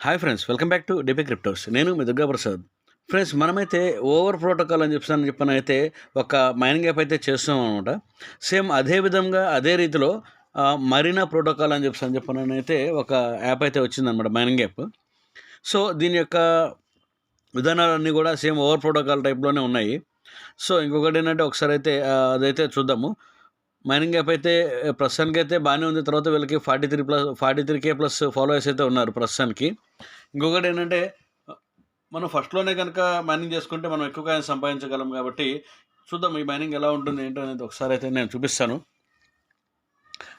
Hi friends, welcome back to DP cryptos. నేను మీ Durga Prasad. Friends, మనమైతే over protocol అని చెప్పనైతే ఒక మైనింగ్ యాప్ అయితే చేస్తున్నాం అనమాట. సేమ్ అదే విధంగా అదే రీతిలో మరీనా ప్రోటోకాల్ అని చెప్పనైతే ఒక యాప్ అయితే వచ్చిందనమాట, మైనింగ్ యాప్. సో దీని యొక్క విధానాలన్నీ కూడా సేమ్ ఓవర్ ప్రోటోకాల్ టైప్లోనే ఉన్నాయి. సో ఇంకొకటి ఏంటంటే ఒకసారి అయితే అదైతే చూద్దాము. మైనింగ్ యాప్ అయితే ప్రస్తుతానికైతే బాగానే ఉంది. తర్వాత వీళ్ళకి 43K ప్లస్ ఫాలోవర్స్ అయితే ఉన్నారు ప్రస్తుతానికి. ఇంకొకటి ఏంటంటే మనం ఫస్ట్లోనే కనుక మైనింగ్ చేసుకుంటే మనం ఎక్కువ కాయిన్స్ సంపాదించగలం. కాబట్టి చూద్దాం ఈ మైనింగ్ ఎలా ఉంటుంది ఏంటో అనేది ఒకసారి అయితే నేను చూపిస్తాను.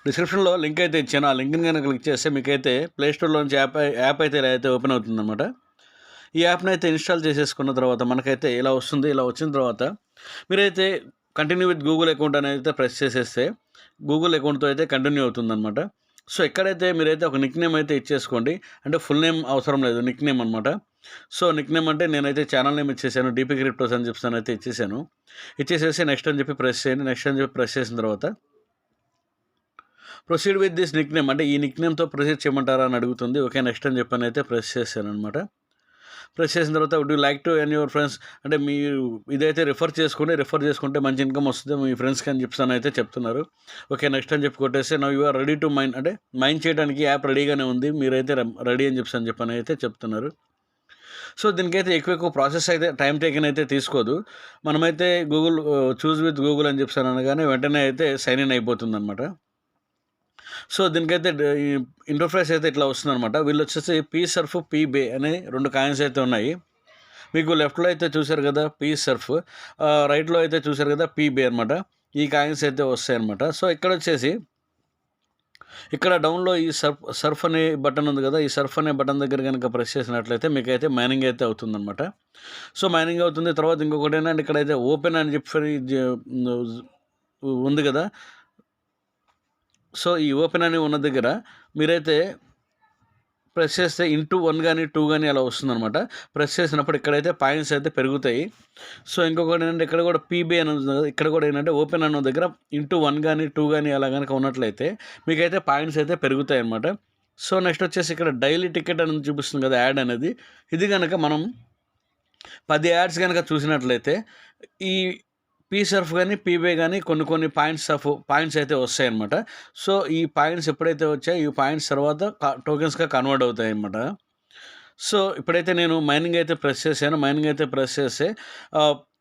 డిస్క్రిప్షన్లో లింక్ అయితే ఇచ్చాను. ఆ లింక్ని కనుక క్లిక్ చేస్తే మీకైతే ప్లేస్టోర్లోంచి యాప్ అయితే ఇలా అయితే ఓపెన్ అవుతుందన్నమాట. ఈ యాప్ని అయితే ఇన్స్టాల్ చేసేసుకున్న తర్వాత మనకైతే ఇలా వస్తుంది. ఇలా వచ్చిన తర్వాత మీరైతే కంటిన్యూ విత్ గూగుల్ అకౌంట్ అనేది అయితే ప్రెస్ చేసేస్తే గూగుల్ అకౌంట్తో అయితే కంటిన్యూ అవుతుందన్నమాట. సో ఎక్కడైతే మీరైతే ఒక నిక్ నేమ్ అయితే ఇచ్చేసుకోండి. అంటే ఫుల్ నేమ్ అవసరం లేదు, నిక్ నేమ్ అనమాట. సో నిక్ నేమ్ అంటే నేనైతే ఛానల్ నేమ్ ఇచ్చేసాను, డిపి క్రిప్టోస్ అని చెప్పి అయితే ఇచ్చేసాను. ఇచ్చేసేసి నెక్స్ట్ అని చెప్పి ప్రెస్ చేయండి. నెక్స్ట్ అని చెప్పి ప్రెస్ చేసిన తర్వాత proceed with this Nick name, అంటే ఈ నిక్ నేమ్తో ప్రొసీడ్ చేయమంటారా అని అడుగుతుంది. ఓకే నెక్స్ట్ అని చెప్పని అయితే ప్రెస్ చేశాను అనమాట. ప్రెస్ చేసిన తర్వాత would you like to earn your friends, అంటే మీరు ఇదైతే రిఫర్ చేసుకుంటే మంచి ఇన్కమ్ వస్తుంది మీ ఫ్రెండ్స్కి అని చెప్తాను అయితే చెప్తున్నారు. ఓకే నెక్స్ట్ అని చెప్పి కొట్టేస్తే now you are ready to mine, అంటే మైన్ చేయడానికి యాప్ రెడీగానే ఉంది, మీరైతే రెడీ అని చెప్పని అయితే చెప్తున్నారు. సో దీనికైతే ఎక్కువ ప్రాసెస్ అయితే టైం టేకన్ అయితే తీసుకోదు. మనమైతే గూగుల్ చూజ్ విత్ గూగుల్ అని చెప్పాను అనగానే వెంటనే అయితే సైన్ ఇన్ అయిపోతుంది అనమాట. సో దీనికైతే ఈ ఇంటర్ఫేస్ అయితే ఇట్లా వస్తుందన్నమాట. వీళ్ళు వచ్చేసి పీ సర్ఫ్, పీ బే అనే 2 కాయిన్స్ అయితే ఉన్నాయి. మీకు లెఫ్ట్లో అయితే చూసారు కదా పీ సర్ఫ్, రైట్లో అయితే చూసారు కదా పీ బే అనమాట. ఈ కాయిన్స్ అయితే వస్తాయి అనమాట. సో ఇక్కడ వచ్చేసి ఇక్కడ డౌన్లో ఈ సర్ఫ్ అనే బటన్ ఉంది కదా, ఈ సర్ఫ్ అనే బటన్ దగ్గర కనుక ప్రెస్ చేసినట్లయితే మీకైతే మైనింగ్ అయితే అవుతుందన్నమాట. సో మైనింగ్ అవుతుంది. తర్వాత ఇంకొకటి ఏంటంటే ఇక్కడైతే ఓపెన్ అని చెప్పి ఉంది కదా. సో ఈ ఓపెన్ అని ఉన్న దగ్గర మీరైతే ప్రెస్ చేస్తే ఇంటూ 1 కానీ 2 కానీ అలా వస్తుందన్నమాట. ప్రెస్ చేసినప్పుడు ఇక్కడైతే పాయింట్స్ అయితే పెరుగుతాయి. సో ఇంకొకటి ఏంటంటే ఇక్కడ కూడా పీబీ అని ఉంది కదా, ఇక్కడ కూడా ఏంటంటే ఓపెన్ అన్న దగ్గర ఇంటూ 1 కానీ 2 కానీ అలా కనుక ఉన్నట్లయితే మీకైతే పాయింట్స్ అయితే పెరుగుతాయి అన్నమాట. సో నెక్స్ట్ వచ్చేసి ఇక్కడ డైలీ టికెట్ అనేది చూపిస్తుంది కదా, యాడ్ అనేది. ఇది కనుక మనం 10 యాడ్స్ కనుక చూసినట్లయితే ఈ పీసర్ఫ్ కానీ పీబే కానీ కొన్ని పాయింట్స్ అయితే వస్తాయన్నమాట. సో ఈ పాయింట్స్ ఎప్పుడైతే వచ్చాయో ఈ పాయింట్స్ తర్వాత టోకెన్స్గా కన్వర్ట్ అవుతాయి అన్నమాట. సో ఇప్పుడైతే నేను మైనింగ్ అయితే ప్రెస్ చేశాను. మైనింగ్ అయితే ప్రెస్ చేస్తే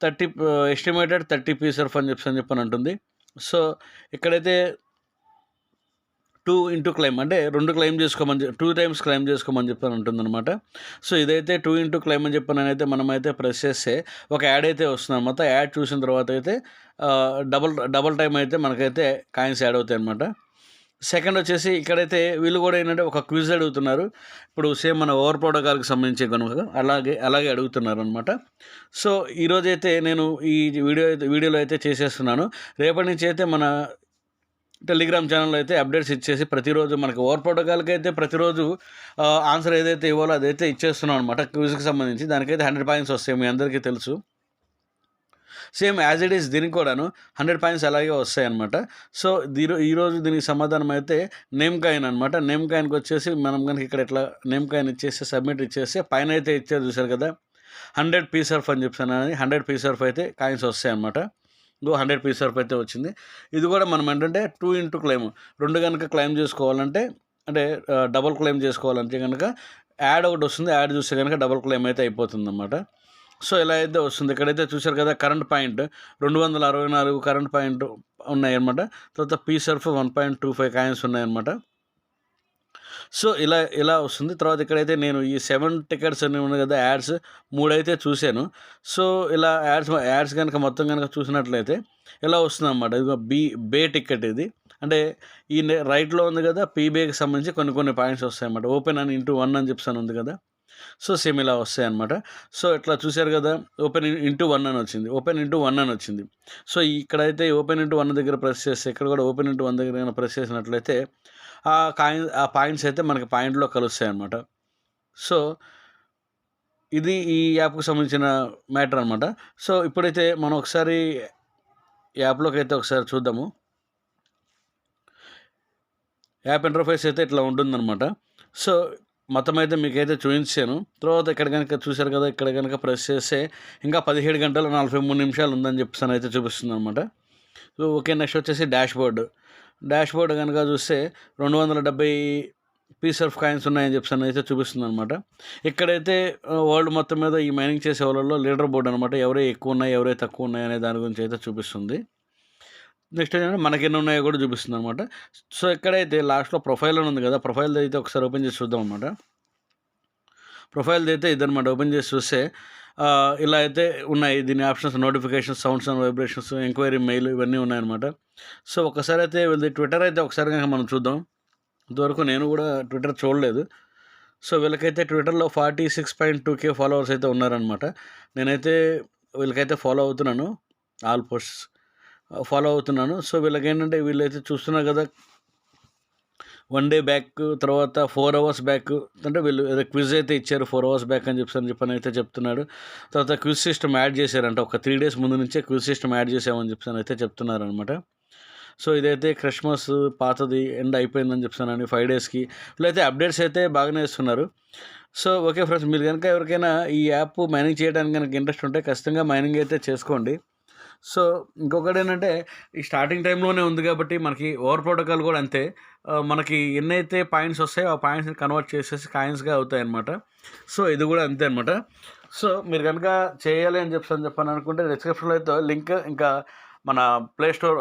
30 ఎస్టిమేటెడ్ 30 పీసర్ఫ్ అని చెప్పని అంటుంది. సో ఇక్కడైతే 2 ఇంటూ క్లెయిమ్, అంటే 2 క్లెయిమ్ చేసుకోమని 2 టైమ్స్ క్లెయిమ్ చేసుకోమని చెప్పని ఉంటుందన్నమాట. సో ఇదైతే 2 ఇంటూ క్లెయిమ్ అని చెప్పనైతే మనమైతే ప్రెస్ చేస్తే ఒక యాడ్ అయితే వస్తుందన్నమాట. యాడ్ చూసిన తర్వాత అయితే డబల్ టైం అయితే మనకైతే కాయిన్స్ యాడ్ అవుతాయి అన్నమాట. సెకండ్ వచ్చేసి ఇక్కడైతే వీళ్ళు కూడా ఏంటంటే ఒక క్విజ్ అడుగుతున్నారు. ఇప్పుడు సేమ్ మన ఓవర్ ప్రోటోకాల్కి సంబంధించి కనుక అలాగే అడుగుతున్నారు అనమాట. సో ఈరోజైతే నేను ఈ వీడియోలో అయితే చేసేస్తున్నాను. రేపటి నుంచి అయితే మన టెలిగ్రామ్ ఛానల్లో అయితే అప్డేట్స్ ఇచ్చేసి ప్రతిరోజు మనకి ఓవర్ ప్రోటోకాల్కి అయితే ప్రతిరోజు ఆన్సర్ ఏదైతే ఇవ్వాలో అదైతే ఇచ్చేస్తున్నాం అనమాట. క్విజ్కి సంబంధించి దానికైతే 100 పాయింట్స్ వస్తాయి, మీ అందరికీ తెలుసు. సేమ్ యాజ్ ఇట్ ఈస్ దీనికి కూడాను 100 పాయింట్స్ అలాగే వస్తాయి అనమాట. సో ఈరోజు దీనికి సమాధానం అయితే నేమ్ కాయిన్ అనమాట. నేమ్ కాయిన్కి వచ్చేసి మనం కనుక ఇక్కడ ఇట్లా నేమ్ కాయిన్ ఇచ్చేసి సబ్మిట్ ఇచ్చేస్తే పైన అయితే ఇచ్చారు చూసారు కదా 100 పీసర్ఫ్ అని చెప్పాను. 100 పీసర్ఫ్ అయితే కాయిన్స్ వస్తాయి అనమాట. 100 పీసర్ఫ్ అయితే వచ్చింది. ఇది కూడా మనం ఏంటంటే 2 ఇంటూ క్లెయిమ్, 2 కనుక క్లెయిమ్ చేసుకోవాలంటే, అంటే డబుల్ క్లెయిమ్ చేసుకోవాలంటే కనుక యాడ్ ఒకటి వస్తుంది. యాడ్ చూస్తే కనుక డబుల్ క్లెయిమ్ అయితే అయిపోతుంది అన్నమాట. సో ఇలా అయితే వస్తుంది. ఇక్కడైతే చూసారు కదా కరెంట్ పాయింట్ 264 కరెంట్ పాయింట్ ఉన్నాయన్నమాట. తర్వాత పీసర్ఫ్ 1.25 కాయిన్స్ ఉన్నాయన్నమాట. సో ఇలా వస్తుంది. తర్వాత ఇక్కడైతే నేను ఈ 7 టికెట్స్ అన్నీ ఉన్నాయి కదా, యాడ్స్ 3 అయితే చూశాను. సో ఇలా యాడ్స్ కనుక మొత్తం కనుక చూసినట్లయితే ఇలా వస్తుందన్నమాట. ఇదిగో బే టికెట్ ఇది, అంటే ఈ రైట్లో ఉంది కదా పీబేకి సంబంధించి కొన్ని పాయింట్స్ వస్తాయన్నమాట. ఓపెన్ అని ఇంటూ 1 అని చెప్పాను ఉంది కదా. సో సేమ్ ఇలా వస్తాయన్నమాట. సో ఇట్లా చూశారు కదా, ఓపెన్ ఇంటూ 1 అని వచ్చింది, ఓపెన్ ఇంటూ 1 అని వచ్చింది. సో ఇక్కడైతే ఓపెన్ ఇంటూ 1 దగ్గర ప్రెస్ చేస్తే ఇక్కడ కూడా ఓపెన్ ఇంటూ 1 దగ్గర ప్రెస్ చేసినట్లయితే ఆ పాయింట్స్ అయితే మనకి పాయింట్లో కలుస్తాయి అన్నమాట. సో ఇది ఈ యాప్కి సంబంధించిన మ్యాటర్ అనమాట. సో ఇప్పుడైతే మనం ఒకసారి యాప్లోకి అయితే ఒకసారి చూద్దాము. యాప్ ఇంటర్ఫేస్ అయితే ఇట్లా ఉంటుందన్నమాట. సో మొత్తం అయితే మీకైతే చూపించాను. తర్వాత ఇక్కడ కనుక చూశారు కదా, ఇక్కడ కనుక ప్రెస్ చేస్తే ఇంకా 17 గంటల 43 నిమిషాలు ఉందని చెప్పేసి అయితే చూపిస్తుందనమాట. సో ఓకే, నెక్స్ట్ వచ్చేసి డాష్ బోర్డ్ కనుక చూస్తే 270 పీస్ ఆఫ్ కాయిన్స్ ఉన్నాయని చెప్పేసి అయితే చూపిస్తుంది అనమాట. ఇక్కడైతే వరల్డ్ మొత్తం మీద ఈ మైనింగ్ చేసే వాళ్ళలో లీడర్ బోర్డ్ అనమాట, ఎవరే ఎక్కువ ఉన్నాయి ఎవరే తక్కువ ఉన్నాయి అనే దాని గురించి అయితే చూపిస్తుంది. నెక్స్ట్ ఏంటంటే మనకి ఎన్ని ఉన్నాయో కూడా చూపిస్తుంది అనమాట. సో ఇక్కడైతే లాస్ట్లో ప్రొఫైల్ అని ఉంది కదా, ప్రొఫైల్ అయితే ఒకసారి ఓపెన్ చేసి చూద్దాం అనమాట. ప్రొఫైల్ అయితే ఇదనమాట. ఓపెన్ చేసి చూస్తే ఇలా అయితే ఉన్నాయి దీని options, notifications, sounds and vibrations, enquiry mail ఇవన్నీ ఉన్నాయన్నమాట. సో ఒకసారి అయితే వీళ్ళది ట్విట్టర్ అయితే ఒకసారి కనుక మనం చూద్దాం. ఇంతవరకు నేను కూడా ట్విట్టర్ చూడలేదు. సో వీళ్ళకైతే ట్విట్టర్లో 46.2K ఫాలోవర్స్ అయితే ఉన్నారనమాట. నేనైతే వీళ్ళకైతే ఫాలో అవుతున్నాను, ఆల్ పోస్ట్స్ ఫాలో అవుతున్నాను. సో వీళ్ళకి ఏంటంటే వీళ్ళైతే చూస్తున్నారు కదా, 1 డే బ్యాక్, తర్వాత 4 అవర్స్ బ్యాక్, అంటే వీళ్ళు ఏదో క్విజ్ అయితే ఇచ్చారు 4 అవర్స్ బ్యాక్ అని చెప్పని అయితే చెప్తున్నాడు. తర్వాత క్విజ్ సిస్టమ్ యాడ్ చేశారంట, ఒక 3 days ముందు నుంచే క్విజ్ సిస్టమ్ యాడ్ చేసామని చెప్పని అయితే చెప్తున్నారు అనమాట. సో ఇదైతే క్రిస్మస్ పాతది ఎండ్ అయిపోయిందని చెప్తున్నాను 5 daysకి. వీళ్ళైతే అప్డేట్స్ అయితే బాగానే ఇస్తున్నారు. సో ఓకే ఫ్రెండ్స్, మీరు కనుక ఎవరికైనా ఈ యాప్ మైనింగ్ చేయడానికి కనుక ఇంట్రెస్ట్ ఉంటే ఖచ్చితంగా మైనింగ్ అయితే చేసుకోండి. సో ఇంకొకటి ఏంటంటే ఈ స్టార్టింగ్ టైంలోనే ఉంది కాబట్టి మనకి ఓవర్ ప్రోటోకాల్ కూడా అంతే. మనకి ఎన్నైతే పాయింట్స్ వస్తాయో ఆ పాయింట్స్ని కన్వర్ట్ చేసేసి కాయిన్స్గా అవుతాయి అన్నమాట. సో ఇది కూడా అంతే అనమాట. సో మీరు కనుక చేయాలి అని చెప్పని అనుకుంటే డిస్క్రిప్షన్లో అయితే లింక్, ఇంకా మన ప్లే స్టోర్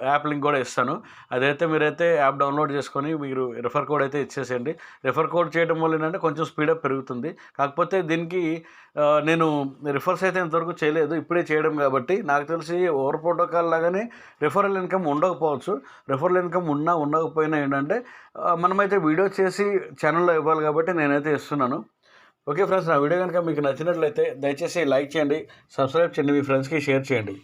యాప్ లింక్ కూడా ఇస్తాను. అదైతే మీరైతే యాప్ డౌన్లోడ్ చేసుకొని మీరు రెఫర్ కోడ్ అయితే ఇచ్చేసేయండి. రెఫర్ కోడ్ చేయడం వల్ల ఏంటంటే కొంచెం స్పీడప్ పెరుగుతుంది. కాకపోతే దీనికి నేను రిఫర్స్ అయితే ఇంతవరకు చేయలేదు, ఇప్పుడే చేయడం కాబట్టి నాకు తెలిసి ఓవర్ ప్రోటోకాల్ లాగానే రెఫరల్ ఇన్కమ్ ఉండకపోవచ్చు. రెఫరల్ ఇన్కమ్ ఉండకపోయినా ఏంటంటే మనమైతే వీడియో చేసి ఛానల్లో ఇవ్వాలి కాబట్టి నేనైతే ఇస్తున్నాను. ఓకే ఫ్రెండ్స్, నా వీడియో కనుక మీకు నచ్చినట్లయితే దయచేసి లైక్ చేయండి, సబ్స్క్రైబ్ చేయండి, మీ ఫ్రెండ్స్కి షేర్ చేయండి.